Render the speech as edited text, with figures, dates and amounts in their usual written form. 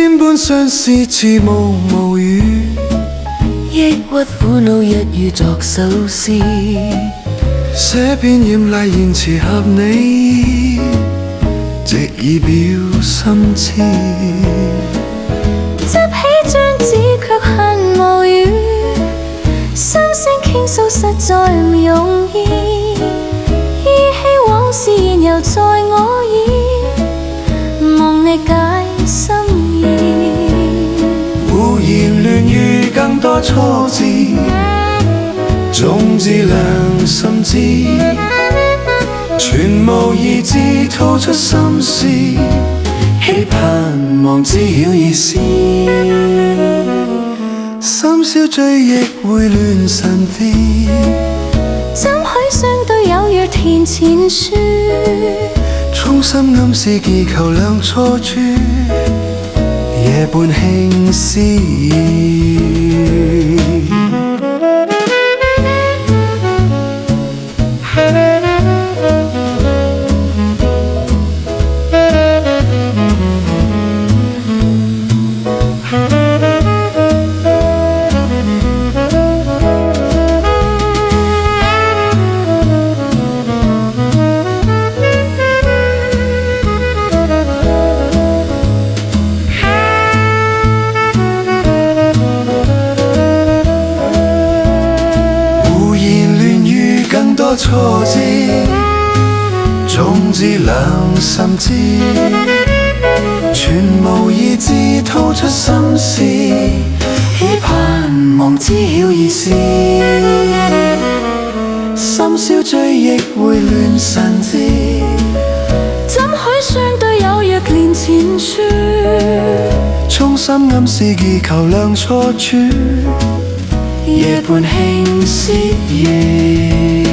千般相思，似無無語。抑鬱苦惱，一於作首詩，寫篇豔麗言辭合你，藉以表心知。執起張紙卻恨無語，心聲傾訴實在唔容易，依稀往事現猶在我耳，望你解心意。胡言亂語更多錯字，總知兩心知，全無意志吐出心事，希盼望知曉意思。深宵追憶會亂神啲，怎許相對有若填前書，衷心暗示祈求兩錯處，夜半輕思意。錯字，總知兩心知，全無意志吐出心事，希盼望知曉意思。深宵追憶會亂神志，怎許相對有若連前書，衷心暗示祈求兩錯處，夜半輕思意。